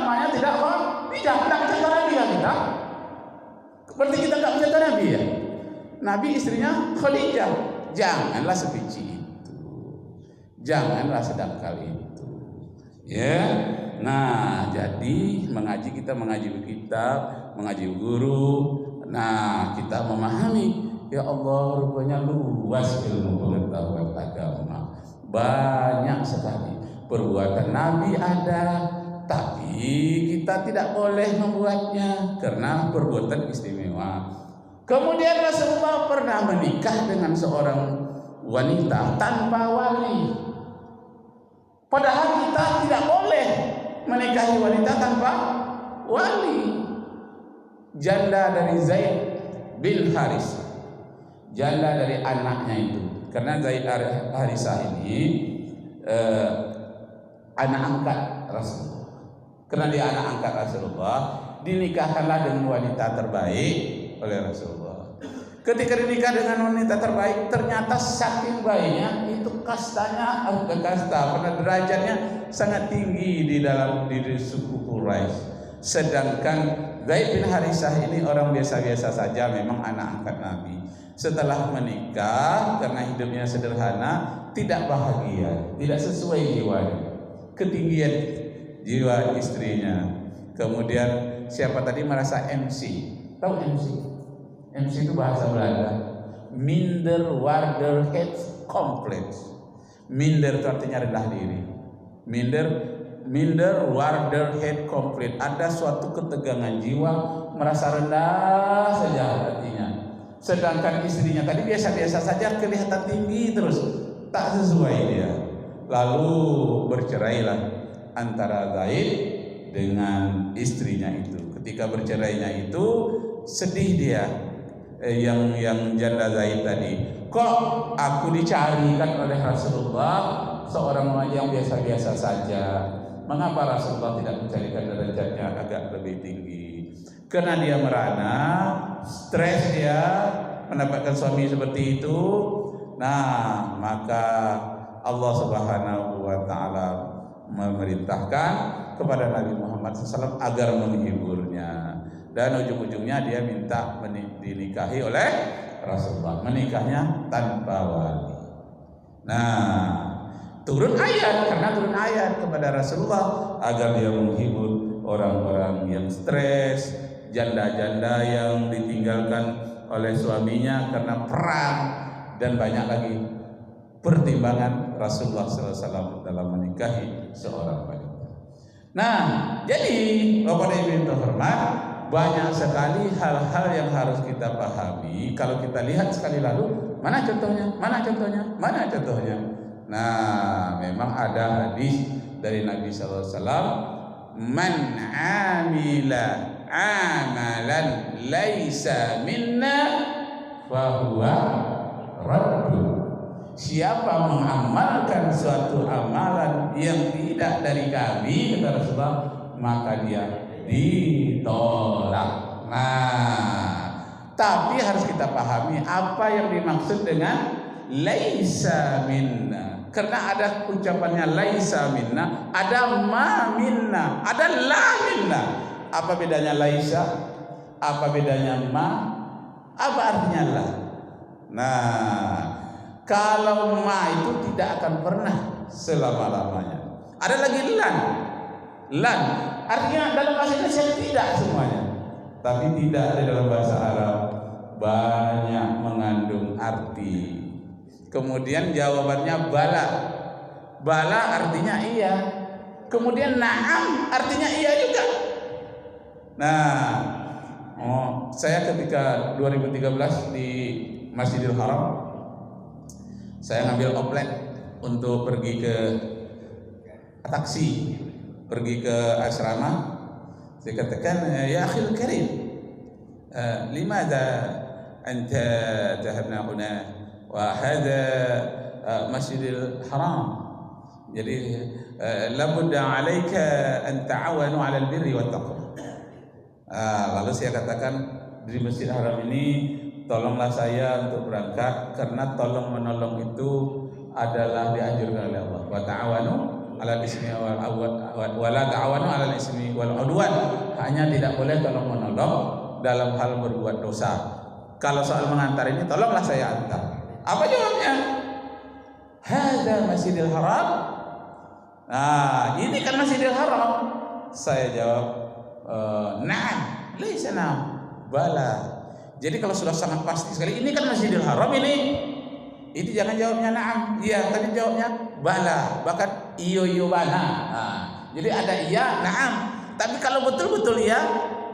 namanya tidak Khadijah. Tidak mencontoh Nabi ya kita. Berarti kita nggak mencontoh Nabi ya. Nabi istrinya Khadijah. Janganlah sepinci itu. Janganlah sedangkal itu. Ya. Nah, jadi kita mengaji kitab, mengaji guru. Nah, kita memahami, ya Allah, rupanya luas ilmu pengetahuan agama. Banyak sekali perbuatan Nabi ada, tapi kita tidak boleh membuatnya karena perbuatan istimewa. Kemudian Rasulullah pernah menikah dengan seorang wanita tanpa wali. Padahal kita tidak boleh menikahi wanita tanpa wali. Janda dari Zaid bin Haris, janda dari anaknya itu, karena Zaid Harisah ini anak angkat Rasulullah. Karena dia anak angkat Rasulullah, dinikahkanlah dengan wanita terbaik oleh Rasulullah. Ketika dinikah dengan wanita terbaik, ternyata saking baiknya itu kastanya pada derajatnya sangat tinggi di dalam diri suku Quraisy. Sedangkan Zaid bin Harisah ini orang biasa-biasa saja, memang anak angkat Nabi. Setelah menikah, karena hidupnya sederhana, tidak bahagia, tidak sesuai jiwanya, ketinggian jiwa istrinya. Kemudian siapa tadi merasa MC? Tahu MC? MC itu bahasa Belanda. Minder waarder het complex. Minder itu artinya rendah diri. Minder waarder het complex. Ada suatu ketegangan jiwa, merasa rendah saja artinya. Sedangkan istrinya tadi biasa-biasa saja, kelihatan tinggi terus, tak sesuai dia. Lalu bercerailah antara Zaid dengan istrinya itu. Ketika bercerainya itu sedih dia, yang janda Zaid tadi. Kok aku dicarikan oleh Rasulullah seorang yang biasa-biasa saja? Mengapa Rasulullah tidak mencarikan derajatnya agak lebih tinggi? Karena dia merana, stres dia mendapatkan suami seperti itu. Nah, maka Allah Subhanahu wa taala memerintahkan kepada Nabi Muhammad SAW agar menghiburnya. Dan ujung-ujungnya dia minta dinikahi oleh Rasulullah. Menikahnya tanpa wali. Nah, turun ayat, karena turun ayat kepada Rasulullah agar dia menghibur orang-orang yang stres, janda-janda yang ditinggalkan oleh suaminya karena perang, dan banyak lagi pertimbangan Rasulullah SAW dalam menikahi seorang wanita. Nah, jadi Bapak dan Ibu terhormat, banyak sekali hal-hal yang harus kita pahami. Kalau kita lihat sekali lalu, mana contohnya? Mana contohnya? Mana contohnya? Nah, memang ada hadis dari Nabi SAW, man amila amalan laisa minna fahuwa raddu. Siapa mengamalkan suatu amalan yang tidak dari kami, kata Rasulullah, maka dia ditolak. Nah, tapi harus kita pahami apa yang dimaksud dengan laisa minna. Karena ada ucapannya laisa minna, ada ma minna, ada la minna. Apa bedanya laisa? Apa bedanya ma? Apa artinya la? Nah, kalau ma itu tidak akan pernah selama-lamanya. Ada lagi lan. Lan artinya dalam bahasa Indonesia tidak semuanya, tapi tidak di dalam bahasa Arab banyak mengandung arti. Kemudian jawabannya bala. Bala artinya iya. Kemudian na'am artinya iya juga. Nah, saya ketika 2013 di Masjidil Haram, saya ngambil oplet untuk pergi ke taksi, pergi ke asrama. Saya katakan, ya akhil karim, limadha anta dhahabna huna wa hadha Masjidil Haram. Jadi labudda alaika an ta'awanu 'ala al-birri wat taqwa. Lalu saya katakan, di Masjidil Haram ini tolonglah saya untuk berangkat, karena tolong menolong itu adalah dianjurkan oleh Allah. Wa ta'awanu 'alal ismi wala ta'awanu 'alal ismi wal 'udwan. Hanya tidak boleh tolong menolong dalam hal berbuat dosa. Kalau soal mengantar ini tolonglah saya antar. Apa jawabnya? Hadza Masjidil Haram. Nah, ini kan Masjidil Haram. Saya jawab, na'am, laisa na'am, bala. Jadi kalau sudah sangat pasti sekali, ini kan Masjidil Haram ini. Itu jangan jawabnya na'am, iya, tapi jawabnya bala, bahkan iyo bana. Nah, jadi ada iya, na'am. Tapi kalau betul-betul iya,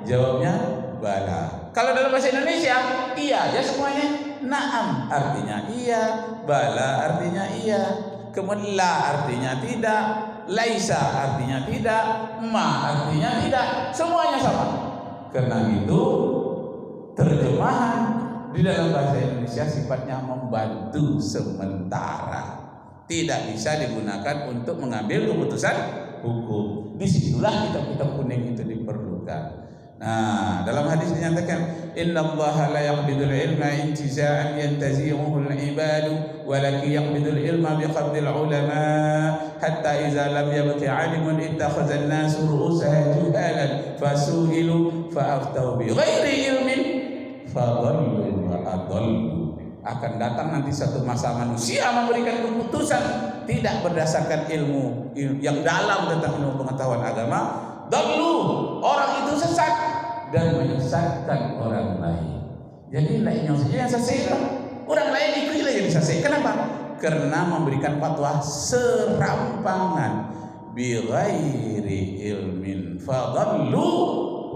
jawabnya bala. Kalau dalam bahasa Indonesia, iya aja semuanya. Na'am artinya iya, bala artinya iya, kemudian la artinya tidak, laisa artinya tidak, ma artinya tidak, semuanya sama. Karena itu terjemahan di dalam bahasa Indonesia sifatnya membantu sementara, tidak bisa digunakan untuk mengambil keputusan hukum. Disitulah kitab-kitab kuning itu diperlukan. Nah, dalam hadis dinyatakan, innallaha la yaqbidul ilma intiza'an yantazi'uhu al-ibadu walakin yaqbidul ilma biqabdil ulama hatta idza lam yabqi 'alimun ittakhadha an-nasu ru'usan juhalan fasu'ilu fa'aftau bi ghairi ilmin fadallu wa adallu. Akan datang nanti satu masa manusia memberikan keputusan tidak berdasarkan ilmu yang dalam tentang ilmu pengetahuan agama. Dallu, orang itu sesat dan menyesatkan orang lain. Jadi lainnya saja yang sesat, orang lain ikut jadi sesat. Kenapa? Karena memberikan fatwa serampangan bi ghairi ilmin fadallu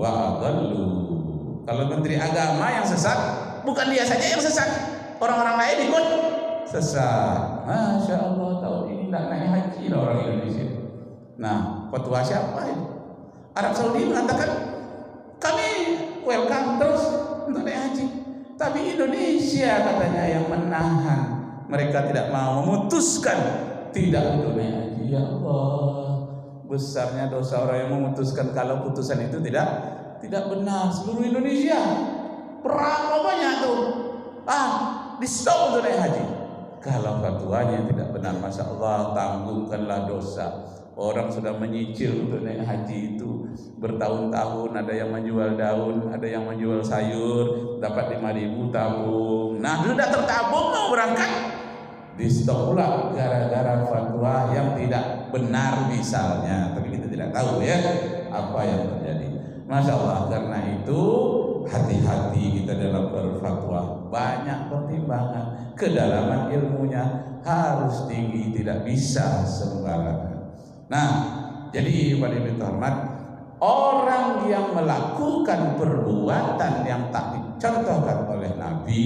wa adallu. Kalau menteri agama yang sesat, bukan dia saja yang sesat, orang-orang lain ikut sesat. Masya Allah, tahun ini tidak naik haji orang Indonesia. Nah, fatwa siapa ini? Arab Saudi mengatakan kami welcome terus untuk naik haji, tapi Indonesia katanya yang menahan, mereka tidak mau memutuskan tidak untuk naik haji. Ya Allah, besarnya dosa orang yang memutuskan kalau putusan itu tidak benar. Seluruh Indonesia berapa banyak tuh di stop untuk naik haji. Kalau fatwanya tidak benar, masya Allah, tanggungkanlah dosa. Orang sudah menyicil untuk naik haji itu bertahun-tahun, ada yang menjual daun, ada yang menjual sayur, dapat 5.000 tabung. Nah, sudah tertabung mau berangkat, di stop pula gara-gara fatwa yang tidak benar misalnya. Tapi kita tidak tahu ya apa yang terjadi. Masya Allah, karena itu hati-hati kita dalam berfatwa, banyak pertimbangan, kedalaman ilmunya harus tinggi, tidak bisa sembarangan. Nah, jadi pada ibu hormat, orang yang melakukan perbuatan yang tak dicontohkan oleh Nabi,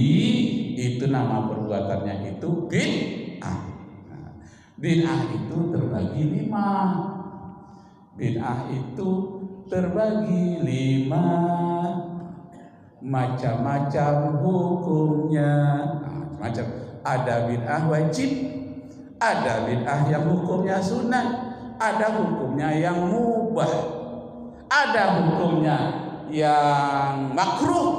itu nama perbuatannya itu bid'ah. Bid'ah itu terbagi 5. Bid'ah itu terbagi 5, macam-macam hukumnya. Macam ada bid'ah wajib, ada bid'ah yang hukumnya sunnah, ada hukumnya yang mubah, ada hukumnya yang makruh,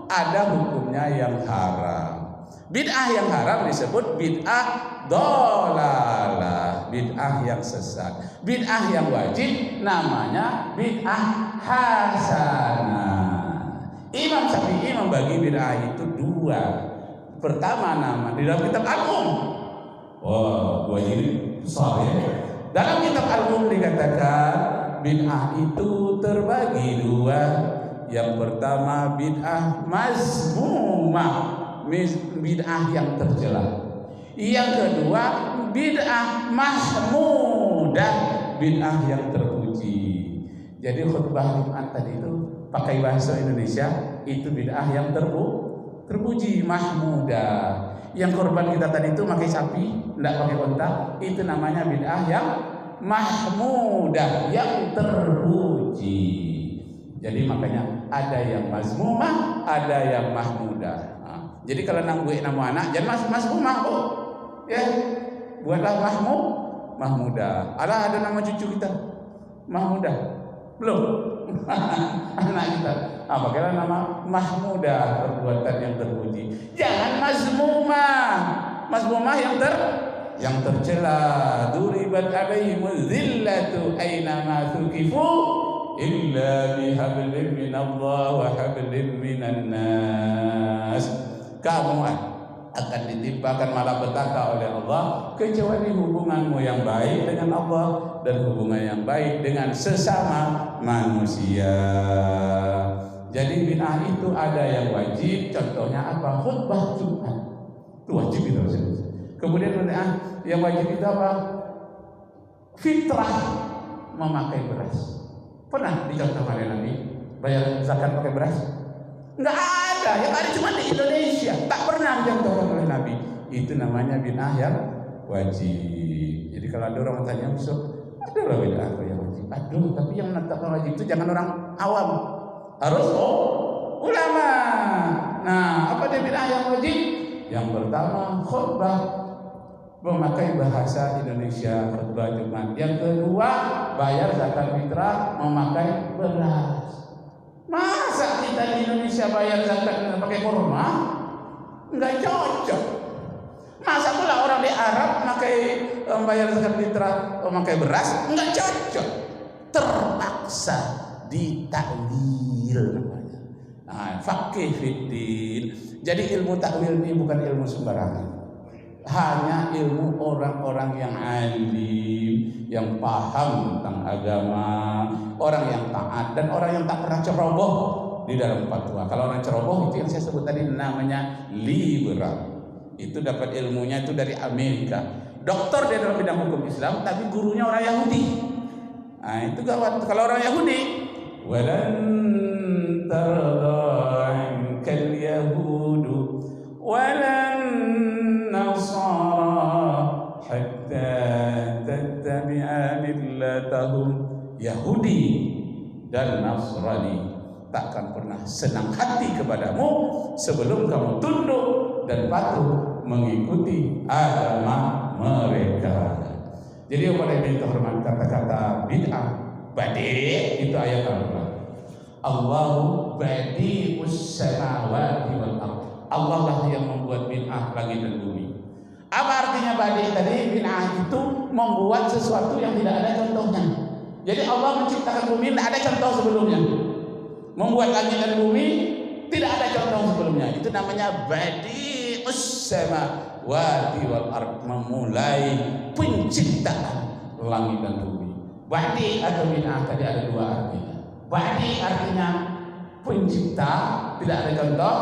ada hukumnya yang haram. Bid'ah yang haram disebut bid'ah dhalalah, bid'ah yang sesat. Bid'ah yang wajib namanya bid'ah hasanah. Imam Syafi'i membagi bid'ah itu 2. Pertama nama di dalam kitab Al-Um. Wah, 2 ini besar ya. Dalam kitab Al-Um dikatakan bid'ah itu terbagi 2. Yang pertama bid'ah mazmumah, bid'ah yang tercela. Yang kedua bid'ah mahmudah, bid'ah yang terpuji. Jadi khutbah Jumat tadi itu pakai bahasa Indonesia, itu bid'ah yang terpuji, mahmudah. Yang korban kita tadi itu pakai sapi, tidak pakai unta, itu namanya bid'ah yang mahmudah, yang terpuji. Jadi makanya ada yang mazmumah, ada yang mahmudah. Nah, jadi kalau nangguin nama anak, jangan mazmumah, ya, buatlah mahmudah. Ada nama cucu kita, mahmudah, belum? Anak kita, pakailah nama mahmudah, perbuatan yang terpuji. Jangan mazmumah yang yang tercela. Duribat alaihimul dhillatu aynama thuqifu illa bihablin minallah wa hablin minan nas. Kamu akan ditimpakan malapetaka oleh Allah kecuali hubunganmu yang baik dengan Allah dan hubungan yang baik dengan sesama manusia. Jadi bid'ah itu ada yang wajib, contohnya apa? Khutbah Jumat itu wajib itu. Kemudian bid'ah yang wajib itu apa? Fitrah memakai beras. Pernah dicontohkan oleh Nabi bayar zakat pakai beras? Enggak ada, yang ada cuma di Indonesia. Tak pernah dicontohkan oleh Nabi. Itu namanya bid'ah yang wajib. Jadi kalau ada orang tanya, "Ustaz, ada lah bid'ah yang wajib?" Aduh, tapi yang menetapkan wajib itu jangan orang awam, harus ulama. Nah, apa dia bid'ah yang wajib? Yang pertama, khutbah memakai bahasa Indonesia, khutbah Jumat. Yang kedua, bayar zakat fitrah memakai beras. Masa kita di Indonesia bayar zakat pakai kurma? Enggak cocok. Masa pula orang di Arab bayar zakat fitrah memakai beras? Enggak cocok. Terpaksa ditakwil namanya. Nah, faqih fiddin. Jadi ilmu takwil ini bukan ilmu sembarangan. Hanya ilmu orang-orang yang alim, yang paham tentang agama, orang yang taat dan orang yang tak pernah ceroboh di dalam fatwa. Kalau orang ceroboh itu yang saya sebut tadi namanya liberal. Itu dapat ilmunya itu dari Amerika. Doktor dia dalam bidang hukum Islam, tapi gurunya orang Yahudi. Nah, itu gawat. Kalau orang Yahudi, walan tarda'ankal yahudu walan nasara hatta tattabi'a millatahum. Yahudi dan Nasrani takkan pernah senang hati kepadamu sebelum kamu tunduk dan patuh mengikuti agama mereka. Jadi oleh itu hormat kata-kata bid'ah, badi' itu ayat Al-Quran. Allahu badi'us samawati wal ardh. Allah lah yang membuat bid'ah langit dan bumi. Apa artinya badi' tadi? Bid'ah itu membuat sesuatu yang tidak ada contohnya. Jadi Allah menciptakan bumi tidak ada contoh sebelumnya. Membuat langit dan bumi tidak ada contoh sebelumnya. Itu namanya badi'us samawati wal ardh, memulai penciptaan langit dan bumi. Badi' atau bid'ah tadi ada dua artinya. Badi' artinya pencipta, tidak ada contoh.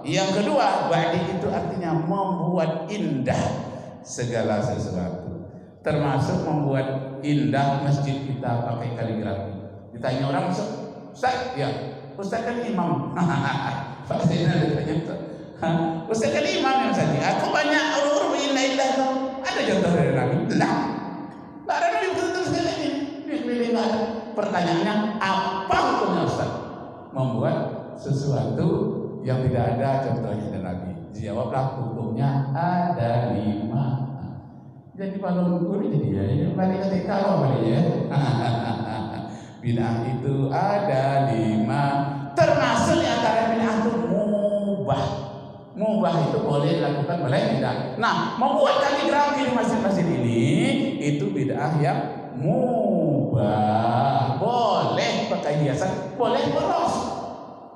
Yang kedua, badi' itu artinya membuat indah segala sesuatu. Termasuk membuat indah masjid kita pakai kaligrafi. Ditanya orang, "Ustaz, ya, Ustaz kan imam." Pak Zainal ditanya, "Ustaz kan imam ya Ustaz? Aku banyak huruf indah-indah tuh. Ada contoh dari Nabi?" Nah, tak ada Nabi betul-betul sekali ini. Pilih ada. Pertanyaannya, apa hukumnya Ustaz? Membuat sesuatu yang tidak ada contohnya dari Nabi. Jawablah, hukumnya ada 5. Jadi kalau guru jadi ya balik ke kalau balik ya. Bid'ah itu ada 5, termasuk di antara bid'ah itu mubah. Mubah itu boleh dilakukan, boleh tidak. Nah, membuat kaligrafi di masjid-masjid ini itu bid'ah yang mubah. Boleh pakai hiasan, boleh boros.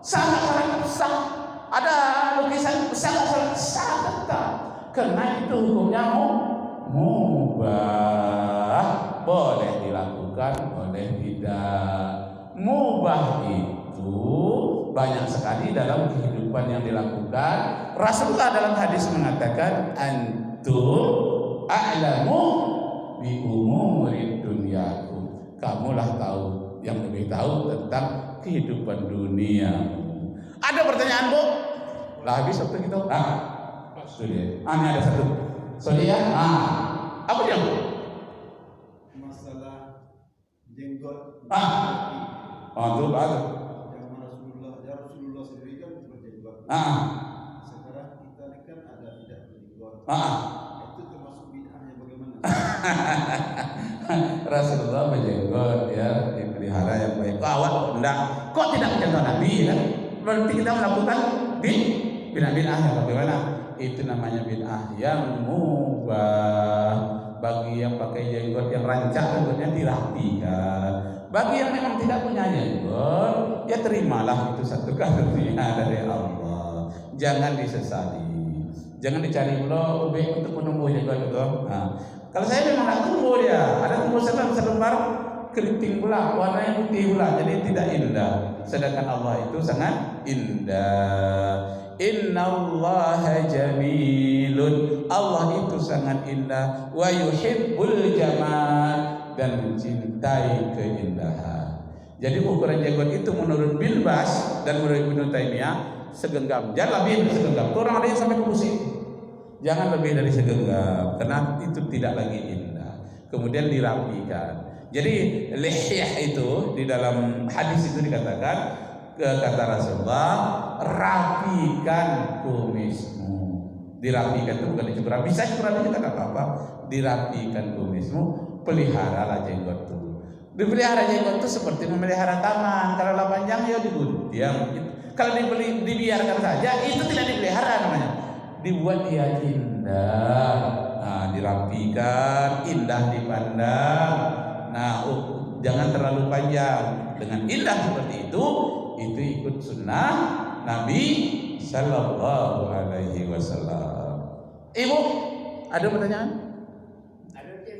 Sangat sah. Ada lukisan sangat tetap. Karena itu hukumnya mubah, boleh dilakukan, boleh tidak. Mubah itu banyak sekali dalam kehidupan yang dilakukan. Rasulullah dalam hadis mengatakan, antum a'lamu bi umuri dunyakum. Kamulah tahu, yang lebih tahu tentang kehidupan dunia. Ada pertanyaan, Bu? Lah habis waktu gitu. Itu dia. Ini ada satu. Sorry ya. Apa dia? Masalah jenggot. Itu bagus. Yang Rasulullah sendiri kan berjenggot. Sekarang kita kan ada tidak berjenggot. Itu termasuk bid'ahnya bagaimana? Rasulullah berjenggot ya, dipelihara yang baik. Awal enggak. Kok tidak mencontoh Nabi ya? Berarti kita melakukan bid'ah yang bagaimana? Itu namanya bid'ah yang mubah. ubah. Bagi yang pakai jenggot yang rancak jenggotnya dirapikan. Bagi yang memang tidak punya jenggot, ya terimalah itu satu karunia dari Allah. Jangan disesali. Jangan dicari pula ubek untuk menumbuh jenggot itu. Nah, kalau saya memang tak tumbuh dia, ada tumbuh selembar keriting pula, warnanya putih pula, jadi tidak indah. Sedangkan Allah itu sangat indah. Innallaha jamilun. Allah itu sangat indah. Wa yuhibbul jamal, dan mencintai keindahan. Jadi ukuran jenggot itu menurut Bilbas dan menurut Ibnu Taimiyah segenggam. Jangan lebih dari segenggam. Tuh orang ada yang sampai ke pusing. Jangan lebih dari segenggam, karena itu tidak lagi indah. Kemudian dirapikan. Jadi lihyah itu di dalam hadis itu dikatakan, kata Rasulullah, rapikan kumismu. Dirapikan itu bukan dicukur rapi, bisa cukur rapi juga tak apa-apa. Dirapikan kumismu, peliharalah jenggot itu. Dipelihara jenggot itu seperti memelihara taman. Kalau lah panjang ya digunting. Kalau dibiarkan saja itu tidak dipelihara namanya. Dibuat dia indah. Nah, dirapikan, indah dipandang. Nah, jangan terlalu panjang. Dengan indah seperti itu ikut sunnah Nabi Sallallahu Alaihi Wasallam. Ibu, ada pertanyaan?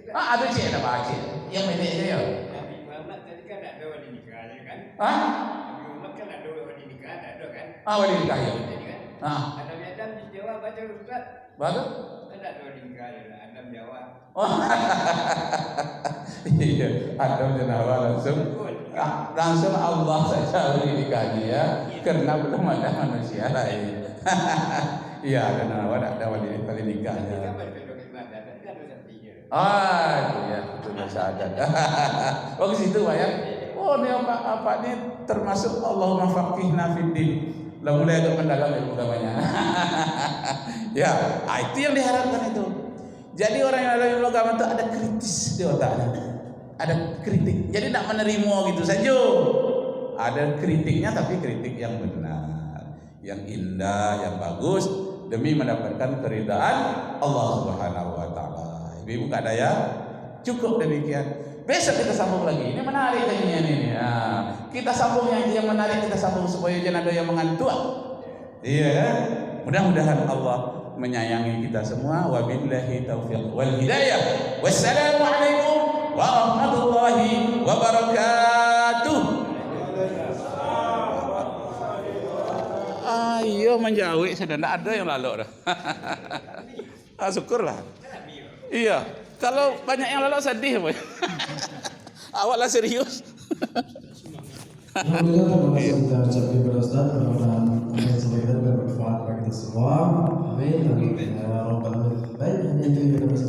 Ada cik, ada pak cik. Yang pendek aja ya. Nabi Muhammad tadi kan ada wali nikahnya kan? Nabi Muhammad kan ada wali nikah, ada kan? Wali nikah ya. Adam Adam di Jawa baca Ustaz. Baca? Kan ada wali nikahnya, Adam Jawa. Iya, Adam dan Hawa langsung Allah saja wali nikahnya ya, karena belum ada manusia lain. Iya, karena Hawa ada wali nikahnya. Iya, itu syahadat. Oh, ke situ Pak ya. Oh, ini apa ini termasuk Allahumma faqihna fiddin. Lah mulai agak mendalam ilmu agamanya. Ya, itu yang diharapkan itu. Jadi orang yang dalam ilmu agama itu ada kritis di otaknya. Ada kritik. Jadi tidak menerima gitu saja. Ada kritiknya, tapi kritik yang benar, yang indah, yang bagus, demi mendapatkan keridhaan Allah Subhanahu wa taala. Ibu tak ada ya? Cukup demikian. Besok kita sambung lagi. Ini menarik kajian ini. Nah, kita sambung yang menarik, kita sambung supaya jangan ada yang mengantuk. Iya kan? Mudah-mudahan Allah menyayangi kita semua. Wabillahi taufiq wal hidayah. Wassalamualaikum warahmatullahi wabarakatuh. Ayo menjauh, sudah tidak ada yang lalu dah. Syukurlah. Iya, kalau banyak yang lalu sedih, boy. Awaklah serius. Alhamdulillah, terima kasih kita ucapkan kepada Ustaz. Mudah-mudahan apa yang disampaikan bermanfaat bagi kita semua. Amin. Baik, hanya itu yang kita bisa